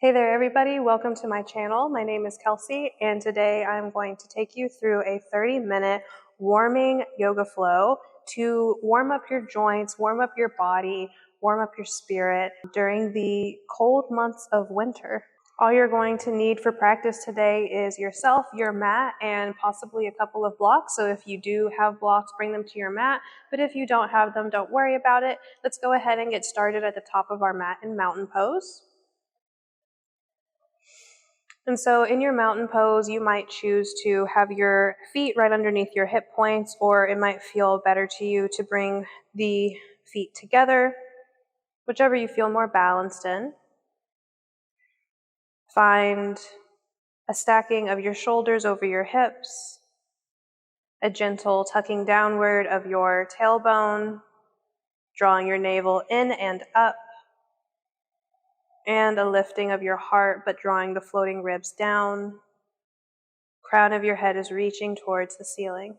Hey there everybody, welcome to my channel. My name is Kelsey and today I'm going to take you through a 30-minute warming yoga flow to warm up your joints, warm up your body, warm up your spirit during the cold months of winter. All you're going to need for practice today is yourself, your mat, and possibly a couple of blocks. So if you do have blocks, bring them to your mat. But if you don't have them, don't worry about it. Let's go ahead and get started at the top of our mat in mountain pose. And so in your mountain pose, you might choose to have your feet right underneath your hip points, or it might feel better to you to bring the feet together, whichever you feel more balanced in. Find a stacking of your shoulders over your hips, a gentle tucking downward of your tailbone, drawing your navel in and up, and a lifting of your heart, but drawing the floating ribs down. Crown of your head is reaching towards the ceiling.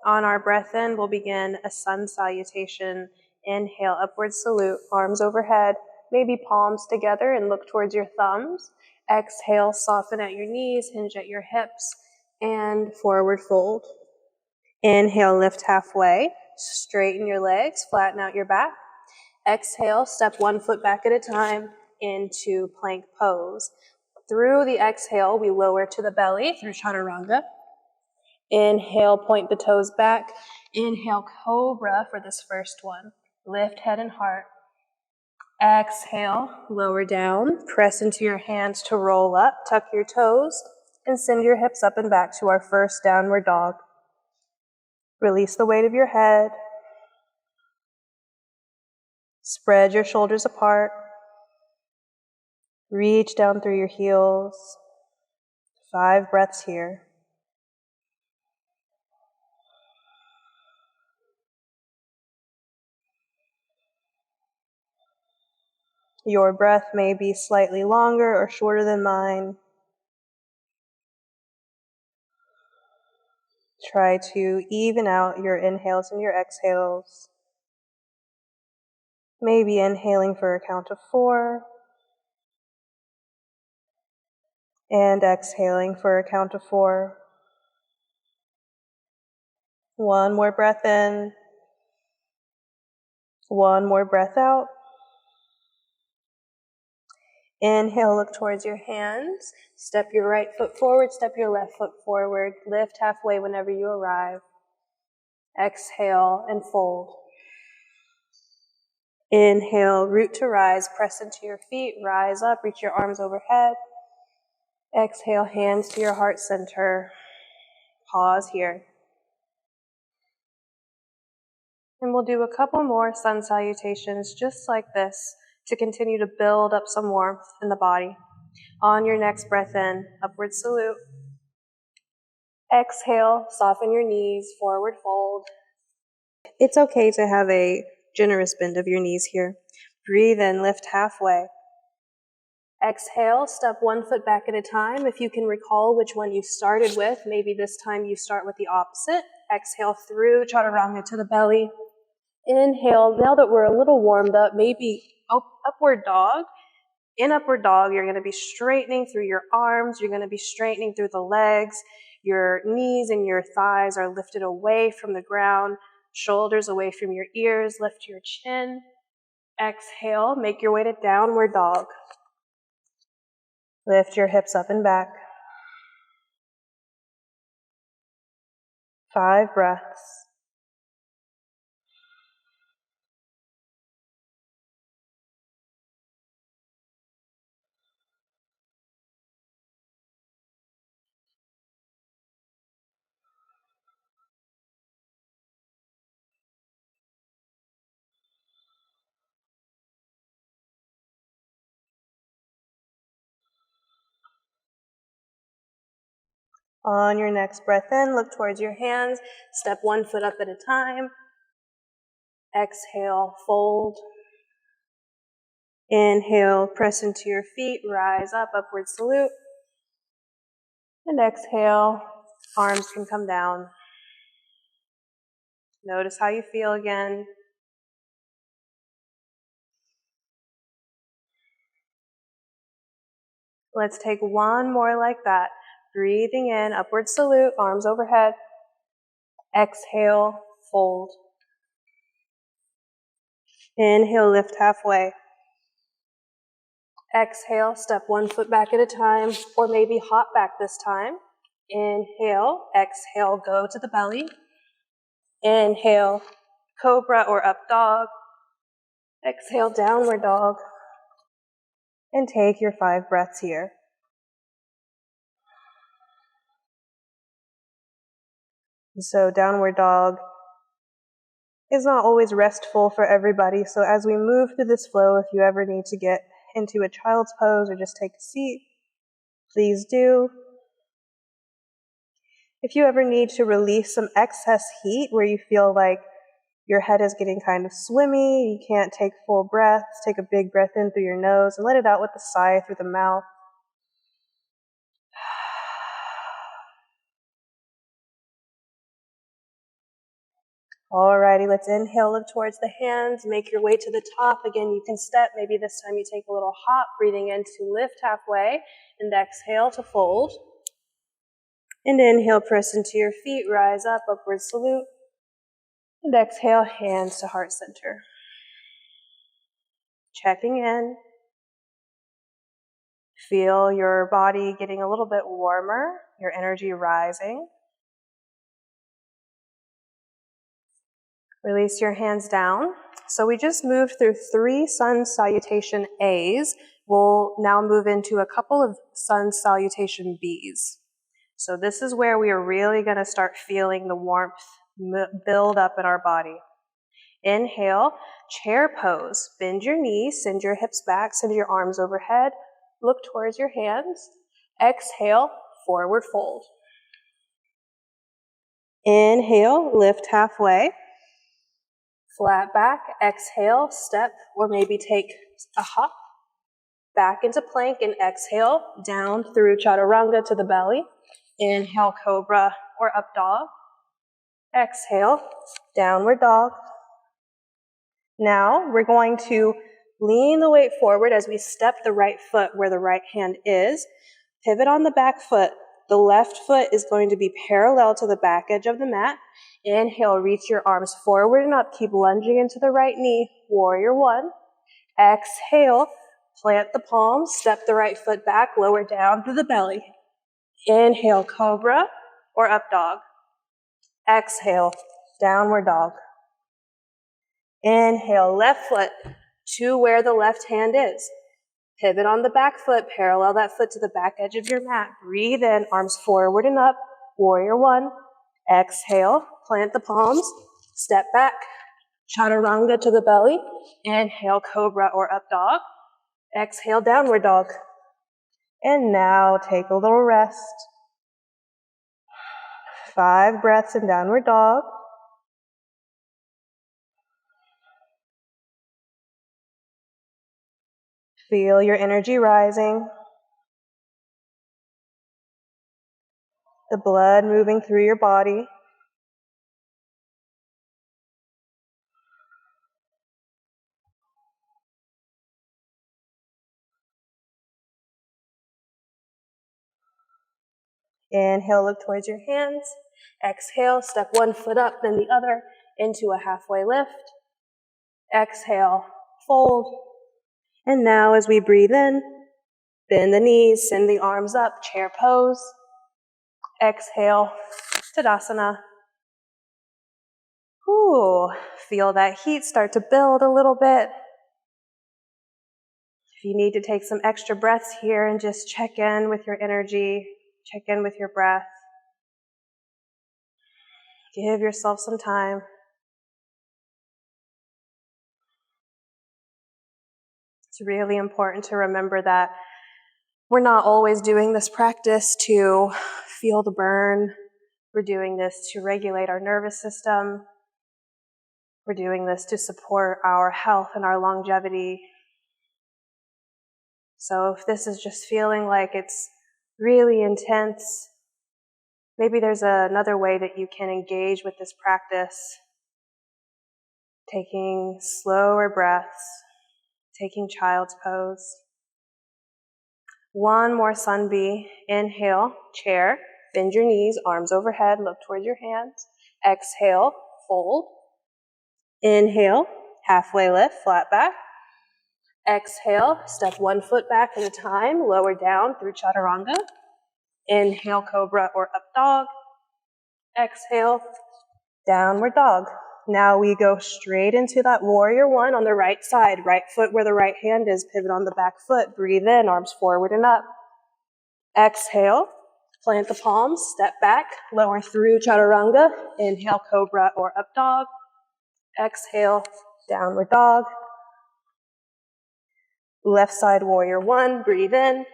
On our breath in, we'll begin a sun salutation. Inhale, upward salute, arms overhead, maybe palms together and look towards your thumbs. Exhale, soften at your knees, hinge at your hips, and forward fold. Inhale, lift halfway, straighten your legs, flatten out your back. Exhale, step one foot back at a time into plank pose. Through the exhale, we lower to the belly through chaturanga. Inhale, point the toes back. Inhale, cobra for this first one. Lift head and heart. Exhale, lower down. Press into your hands to roll up. Tuck your toes and send your hips up and back to our first downward dog. Release the weight of your head. Spread your shoulders apart. Reach down through your heels. 5 breaths here. Your breath may be slightly longer or shorter than mine. Try to even out your inhales and your exhales. Maybe inhaling for a count of 4 and exhaling for a count of 4. One more breath in. One more breath out. Inhale, look towards your hands. Step your right foot forward, step your left foot forward. Lift halfway whenever you arrive. Exhale and fold. Inhale, root to rise, press into your feet, rise up, reach your arms overhead. Exhale, hands to your heart center. Pause here. And we'll do a couple more sun salutations just like this to continue to build up some warmth in the body. On your next breath in, upward salute. Exhale, soften your knees, forward fold. It's okay to have a generous bend of your knees here. Breathe in, lift halfway. Exhale, step one foot back at a time. If you can recall which one you started with, maybe this time you start with the opposite. Exhale through chaturanga to the belly. Inhale, now that we're a little warmed up, maybe upward dog. In upward dog, you're going to be straightening through your arms. You're going to be straightening through the legs. Your knees and your thighs are lifted away from the ground. Shoulders away from your ears. Lift your chin. Exhale, make your way to downward dog. Lift your hips up and back. 5 breaths. On your next breath in, look towards your hands. Step one foot up at a time. Exhale, fold. Inhale, press into your feet, rise up, upward salute. And exhale, arms can come down. Notice how you feel again. Let's take one more like that. Breathing in, upward salute, arms overhead. Exhale, fold. Inhale, lift halfway. Exhale, step one foot back at a time, or maybe hop back this time. Inhale, exhale, go to the belly. Inhale, cobra or up dog. Exhale, downward dog. And take your 5 breaths here. So downward dog is not always restful for everybody. So as we move through this flow, if you ever need to get into a child's pose or just take a seat, please do. If you ever need to release some excess heat where you feel like your head is getting kind of swimmy, you can't take full breaths, take a big breath in through your nose and let it out with a sigh through the mouth. Alrighty, let's inhale, look towards the hands, make your way to the top. Again, you can step, maybe this time you take a little hop, breathing in to lift halfway, and exhale to fold. And inhale, press into your feet, rise up, upward salute. And exhale, hands to heart center. Checking in. Feel your body getting a little bit warmer, your energy rising. Release your hands down. So we just moved through 3 sun salutation A's. We'll now move into a couple of sun salutation B's. So this is where we are really going to start feeling the warmth build up in our body. Inhale, chair pose. Bend your knees, send your hips back, send your arms overhead. Look towards your hands. Exhale, forward fold. Inhale, lift halfway. Flat back, exhale, step, or maybe take a hop back into plank and exhale down through chaturanga to the belly. Inhale, cobra or up dog. Exhale, downward dog. Now we're going to lean the weight forward as we step the right foot where the right hand is. Pivot on the back foot. The left foot is going to be parallel to the back edge of the mat. Inhale, reach your arms forward and up. Keep lunging into the right knee. Warrior 1. Exhale, plant the palms. Step the right foot back, lower down through the belly. Inhale, cobra or up dog. Exhale, downward dog. Inhale, left foot to where the left hand is. Pivot on the back foot, parallel that foot to the back edge of your mat. Breathe in, arms forward and up. Warrior 1. Exhale, plant the palms, step back. Chaturanga to the belly. Inhale, cobra or up dog. Exhale, downward dog. And now take a little rest. 5 breaths in downward dog. Feel your energy rising. The blood moving through your body. Inhale, look towards your hands. Exhale, step one foot up, then the other into a halfway lift. Exhale, fold. And now as we breathe in, bend the knees, send the arms up, chair pose. Exhale, Tadasana. Ooh, feel that heat start to build a little bit. If you need to take some extra breaths here and just check in with your energy, check in with your breath. Give yourself some time. It's really important to remember that we're not always doing this practice to feel the burn. We're doing this to regulate our nervous system. We're doing this to support our health and our longevity. So if this is just feeling like it's really intense, maybe there's another way that you can engage with this practice. Taking slower breaths, taking child's pose. One more sun bee. Inhale, chair. Bend your knees, arms overhead, look towards your hands. Exhale, fold. Inhale, halfway lift, flat back. Exhale, step 1 foot back at a time, lower down through chaturanga. Inhale, cobra or up dog. Exhale, downward dog. Now we go straight into that warrior one on the right side. Right foot where the right hand is, pivot on the back foot. Breathe in, arms forward and up. Exhale, plant the palms, step back, lower through chaturanga. Inhale, cobra or up dog. Exhale, downward dog. Left side warrior one, breathe in.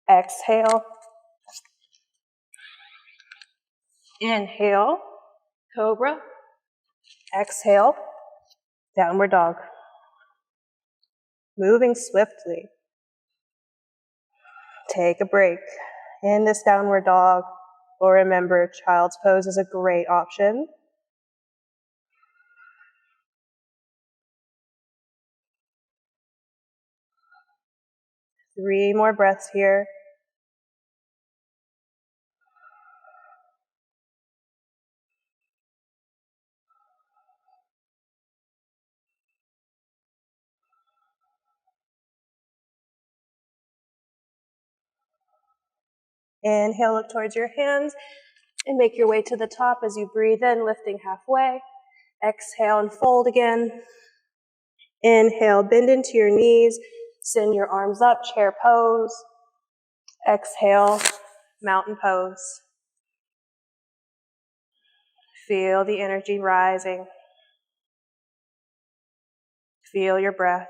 Exhale. Inhale, cobra. Exhale, downward dog. Moving swiftly. Take a break. In this downward dog, or remember, child's pose is a great option. Three more breaths here. Inhale, look towards your hands, and make your way to the top as you breathe in, lifting halfway. Exhale and fold again. Inhale, bend into your knees, send your arms up, chair pose. Exhale, mountain pose. Feel the energy rising. Feel your breath.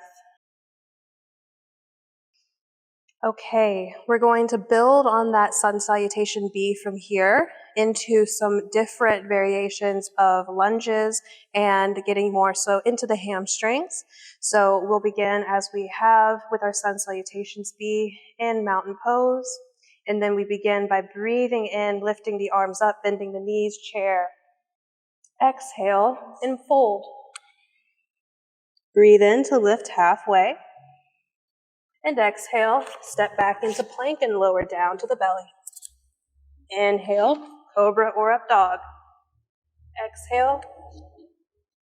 Okay, we're going to build on that sun salutation B from here into some different variations of lunges and getting more so into the hamstrings. So we'll begin as we have with our sun salutations B in mountain pose. And then we begin by breathing in, lifting the arms up, bending the knees, chair. Exhale and fold. Breathe in to lift halfway. And exhale, step back into plank and lower down to the belly. Inhale, cobra or up dog. Exhale,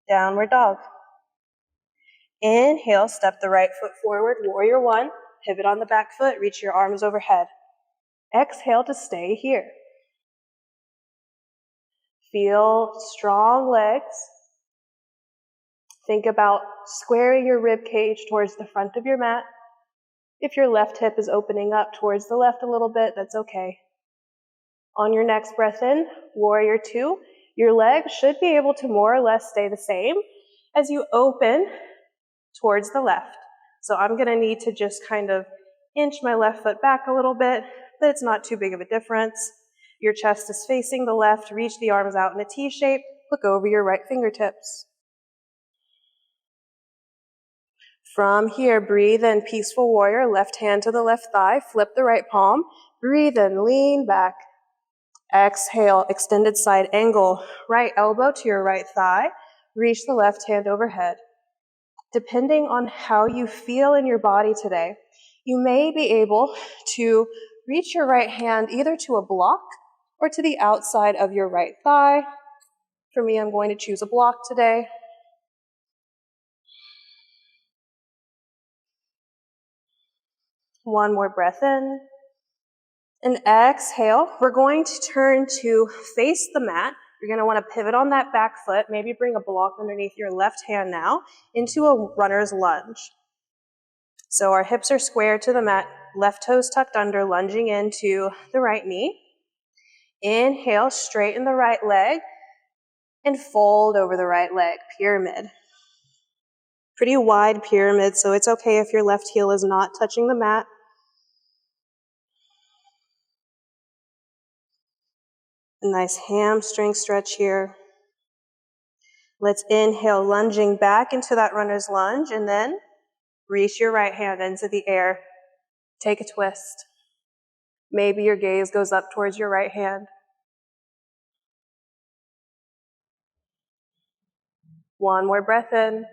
downward dog. Inhale, step the right foot forward, warrior one. Pivot on the back foot, reach your arms overhead. Exhale to stay here. Feel strong legs. Think about squaring your rib cage towards the front of your mat. If your left hip is opening up towards the left a little bit, that's okay. On your next breath in, warrior two, your legs should be able to more or less stay the same as you open towards the left. So I'm going to need to just kind of inch my left foot back a little bit, but it's not too big of a difference. Your chest is facing the left, reach the arms out in a T shape, look over your right fingertips. From here, breathe in, peaceful warrior, left hand to the left thigh, flip the right palm, breathe in, lean back. Exhale, extended side angle, right elbow to your right thigh, reach the left hand overhead. Depending on how you feel in your body today, you may be able to reach your right hand either to a block or to the outside of your right thigh. For me, I'm going to choose a block today. One more breath in. And exhale. We're going to turn to face the mat. You're going to want to pivot on that back foot, maybe bring a block underneath your left hand now into a runner's lunge. So our hips are square to the mat, left toes tucked under, lunging into the right knee. Inhale, straighten the right leg and fold over the right leg, pyramid. Pretty wide pyramid, so it's okay if your left heel is not touching the mat. A nice hamstring stretch here. Let's inhale, lunging back into that runner's lunge, and then reach your right hand into the air. Take a twist. Maybe your gaze goes up towards your right hand. One more breath in.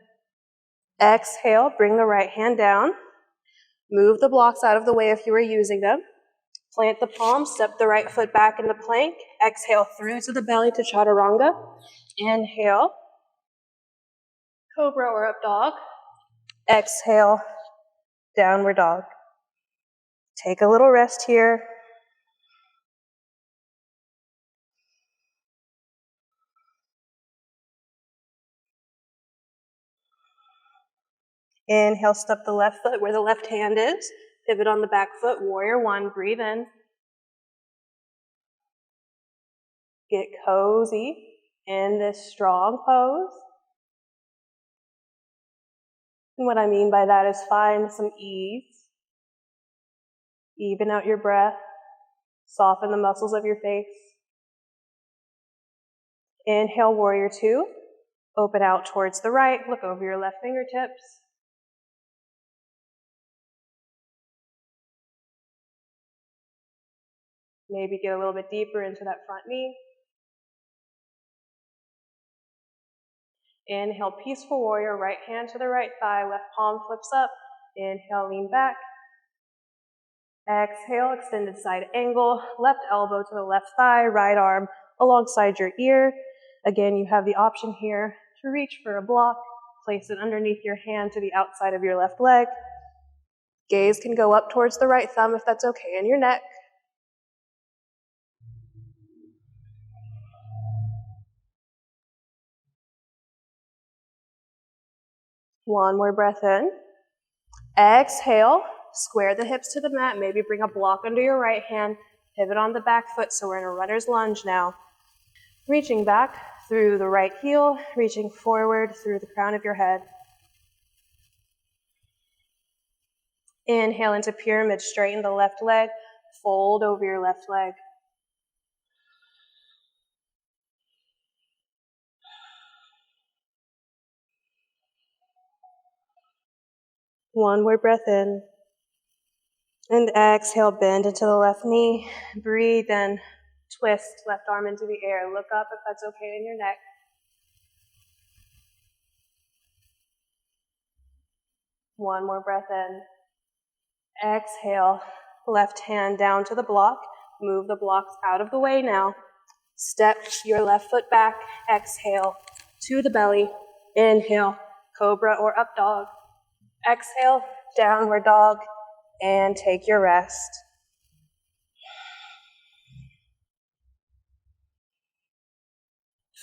Exhale, bring the right hand down. Move the blocks out of the way if you are using them. Plant the palms, step the right foot back into plank. Exhale through to the belly to chaturanga. Inhale, cobra or up dog. Exhale, downward dog. Take a little rest here. Inhale, step the left foot where the left hand is. Pivot on the back foot, warrior one, breathe in. Get cozy in this strong pose. And what I mean by that is find some ease. Even out your breath. Soften the muscles of your face. Inhale, warrior two. Open out towards the right. Look over your left fingertips. Maybe get a little bit deeper into that front knee. Inhale, peaceful warrior, right hand to the right thigh, left palm flips up. Inhale, lean back. Exhale, extended side angle, left elbow to the left thigh, right arm alongside your ear. Again, you have the option here to reach for a block. Place it underneath your hand to the outside of your left leg. Gaze can go up towards the right thumb if that's okay, and your neck. One more breath in. Exhale, square the hips to the mat. Maybe bring a block under your right hand. Pivot on the back foot, so we're in a runner's lunge now. Reaching back through the right heel, reaching forward through the crown of your head. Inhale into pyramid, straighten the left leg, fold over your left leg. One more breath in. And exhale, bend into the left knee. Breathe in, twist left arm into the air. Look up if that's okay in your neck. One more breath in. Exhale, left hand down to the block. Move the blocks out of the way now. Step your left foot back. Exhale to the belly. Inhale, cobra or up dog. Exhale, downward dog, and take your rest.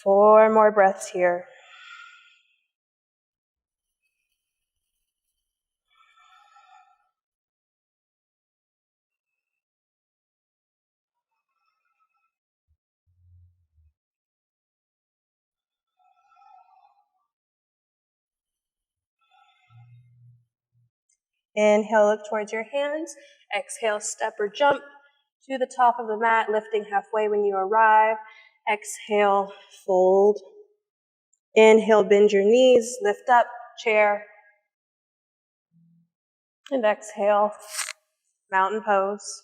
Four more breaths here. Inhale, look towards your hands. Exhale, step or jump to the top of the mat, lifting halfway when you arrive. Exhale, fold. Inhale, bend your knees, lift up, chair. And exhale, mountain pose.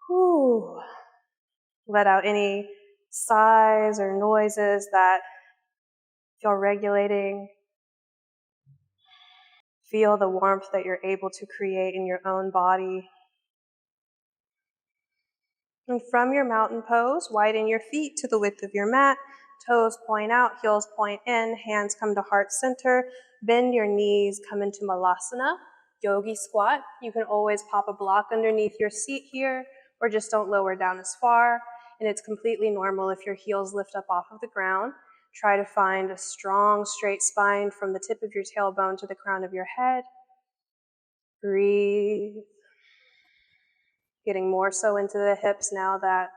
Whew. Let out any sighs or noises that feel regulating. Feel the warmth that you're able to create in your own body. And from your mountain pose, widen your feet to the width of your mat. Toes point out, heels point in, hands come to heart center. Bend your knees, come into Malasana, yogi squat. You can always pop a block underneath your seat here, or just don't lower down as far. And it's completely normal if your heels lift up off of the ground. Try to find a strong, straight spine from the tip of your tailbone to the crown of your head. Breathe. Getting more so into the hips now that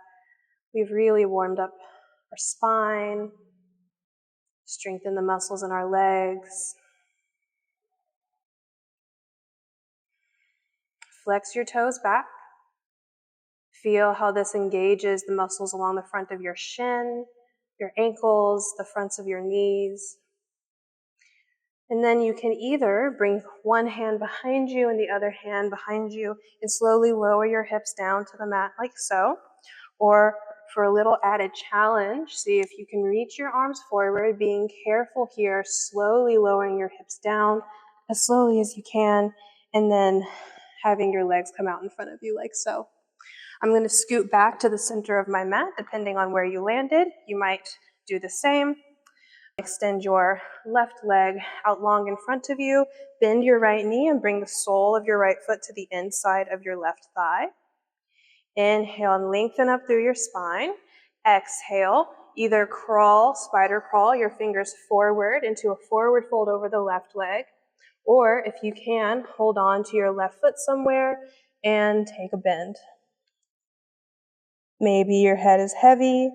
we've really warmed up our spine, strengthen the muscles in our legs. Flex your toes back. Feel how this engages the muscles along the front of your shin, your ankles, the fronts of your knees. And then you can either bring one hand behind you and the other hand behind you and slowly lower your hips down to the mat like so. Or for a little added challenge, see if you can reach your arms forward, being careful here, slowly lowering your hips down as slowly as you can, and then having your legs come out in front of you like so. I'm going to scoot back to the center of my mat, depending on where you landed. You might do the same. Extend your left leg out long in front of you. Bend your right knee and bring the sole of your right foot to the inside of your left thigh. Inhale and lengthen up through your spine. Exhale, either crawl, spider crawl, your fingers forward into a forward fold over the left leg, or if you can, hold on to your left foot somewhere and take a bend. Maybe your head is heavy.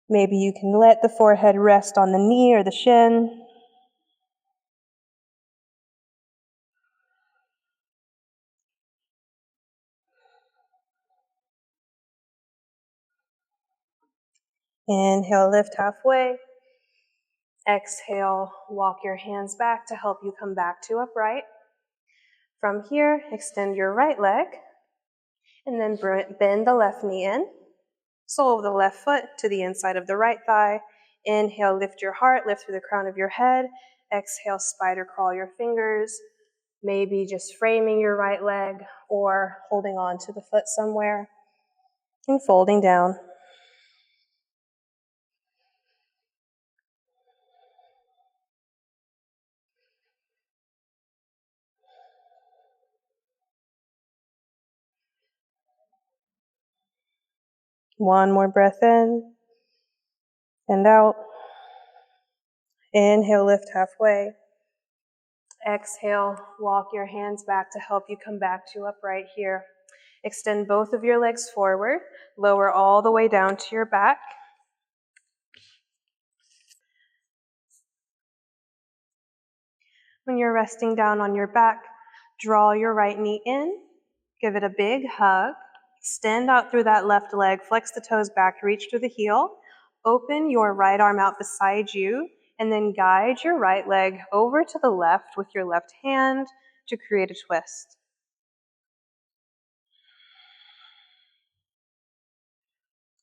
Maybe you can let the forehead rest on the knee or the shin. Inhale, lift halfway. Exhale, walk your hands back to help you come back to upright. From here, extend your right leg, and then bend the left knee in. Sole of the left foot to the inside of the right thigh. Inhale, lift your heart, lift through the crown of your head. Exhale, spider crawl your fingers. Maybe just framing your right leg or holding on to the foot somewhere and folding down. One more breath in and out. Inhale, lift halfway. Exhale, walk your hands back to help you come back to upright here. Extend both of your legs forward. Lower all the way down to your back. When you're resting down on your back, draw your right knee in. Give it a big hug. Extend out through that left leg. Flex the toes back. Reach through the heel. Open your right arm out beside you, and then guide your right leg over to the left with your left hand to create a twist.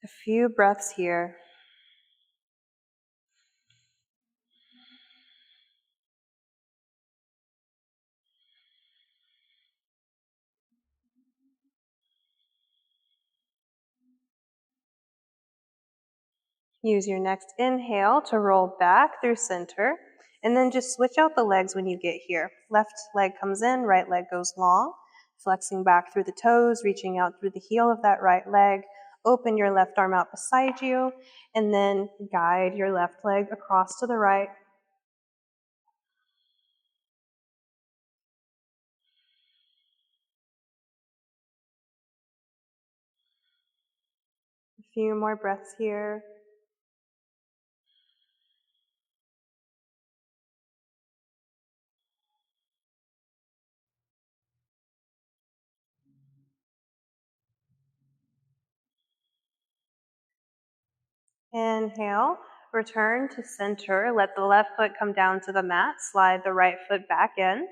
A few breaths here. Use your next inhale to roll back through center, and then just switch out the legs when you get here. Left leg comes in, right leg goes long, flexing back through the toes, reaching out through the heel of that right leg. Open your left arm out beside you, and then guide your left leg across to the right. A few more breaths here. Inhale, return to center. Let the left foot come down to the mat. Slide the right foot back in.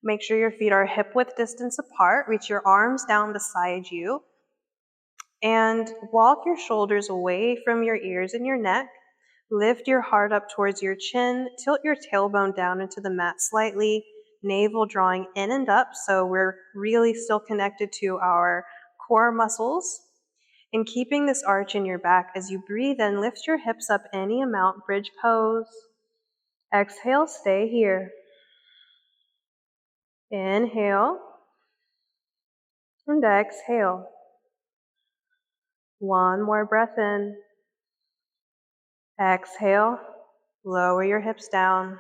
Make sure your feet are hip-width distance apart. Reach your arms down beside you. And walk your shoulders away from your ears and your neck. Lift your heart up towards your chin. Tilt your tailbone down into the mat slightly. Navel drawing in and up, so we're really still connected to our core muscles. And keeping this arch in your back as you breathe in, lift your hips up any amount, bridge pose. Exhale, stay here. Inhale and exhale. One more breath in. Exhale. Lower your hips down.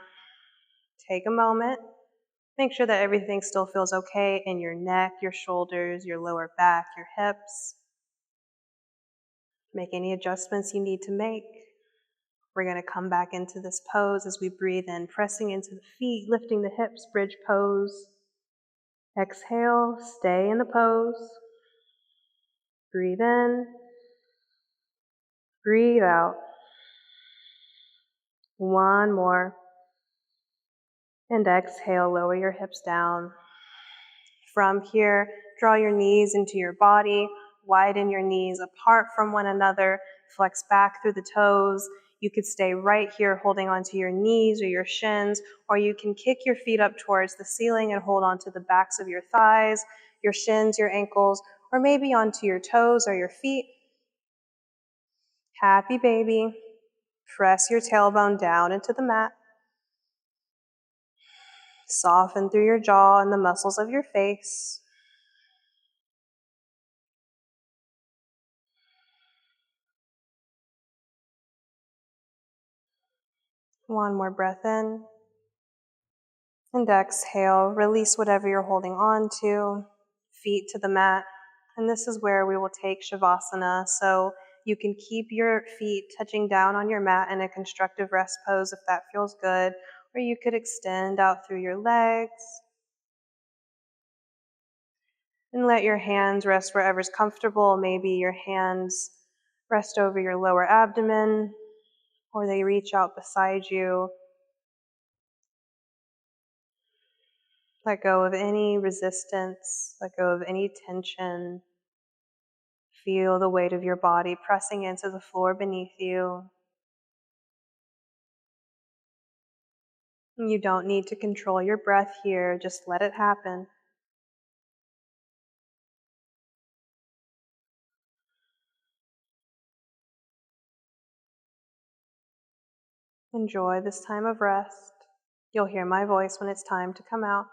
Take a moment. Make sure that everything still feels okay in your neck, your shoulders, your lower back, your hips. Make any adjustments you need to make. We're going to come back into this pose as we breathe in, pressing into the feet, lifting the hips, bridge pose. Exhale, stay in the pose. Breathe in. Breathe out. One more. And exhale, lower your hips down. From here, draw your knees into your body, widen your knees apart from one another, flex back through the toes. You could stay right here holding onto your knees or your shins, or you can kick your feet up towards the ceiling and hold onto the backs of your thighs, your shins, your ankles, or maybe onto your toes or your feet. Happy baby. Press your tailbone down into the mat. Soften through your jaw and the muscles of your face. One more breath in. And exhale, release whatever you're holding on to, feet to the mat. And this is where we will take Shavasana. So you can keep your feet touching down on your mat in a constructive rest pose if that feels good, or you could extend out through your legs. And let your hands rest wherever's comfortable. Maybe your hands rest over your lower abdomen, or they reach out beside you. Let go of any resistance, let go of any tension. Feel the weight of your body pressing into the floor beneath you. You don't need to control your breath here, just let it happen. Enjoy this time of rest. You'll hear my voice when it's time to come out.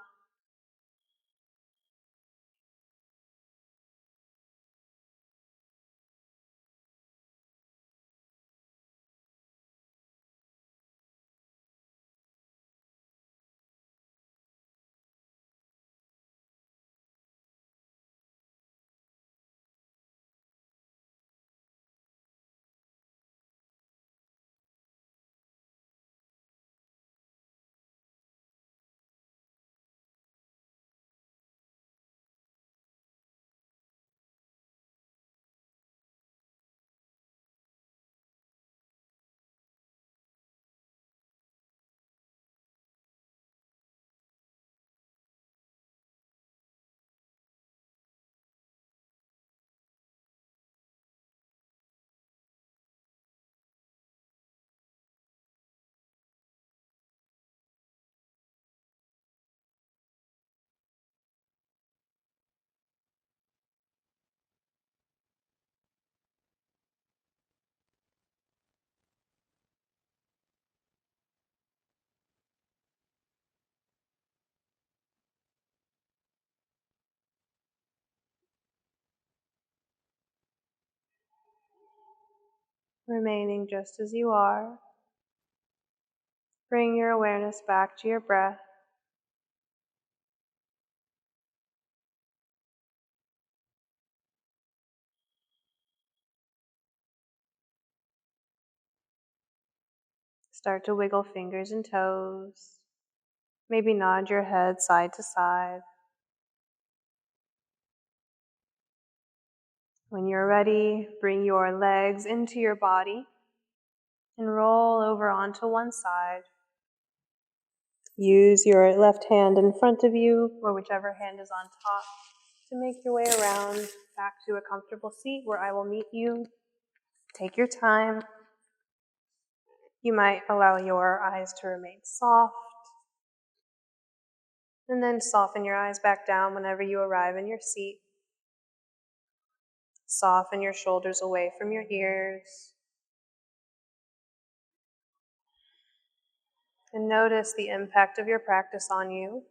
Remaining just as you are. Bring your awareness back to your breath. Start to wiggle fingers and toes. Maybe nod your head side to side. When you're ready, bring your legs into your body and roll over onto one side. Use your left hand in front of you, or whichever hand is on top, to make your way around back to a comfortable seat where I will meet you. Take your time. You might allow your eyes to remain soft, and then soften your eyes back down whenever you arrive in your seat. Soften your shoulders away from your ears. And notice the impact of your practice on you.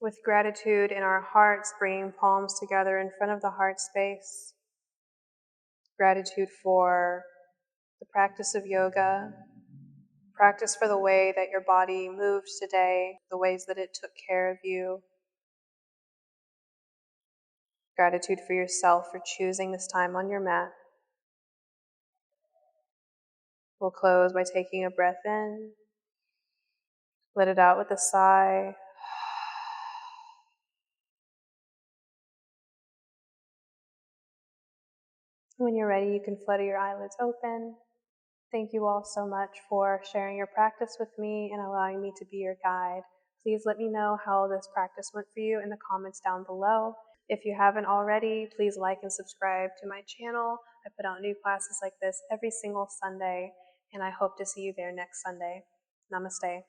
With gratitude in our hearts, bringing palms together in front of the heart space. Gratitude for the practice of yoga, practice for the way that your body moves today, the ways that it took care of you. Gratitude for yourself for choosing this time on your mat. We'll close by taking a breath in. Let it out with a sigh. When you're ready, you can flutter your eyelids open. Thank you all so much for sharing your practice with me and allowing me to be your guide. Please let me know how this practice went for you in the comments down below. If you haven't already, please like and subscribe to my channel. I put out new classes like this every single Sunday, and I hope to see you there next Sunday. Namaste.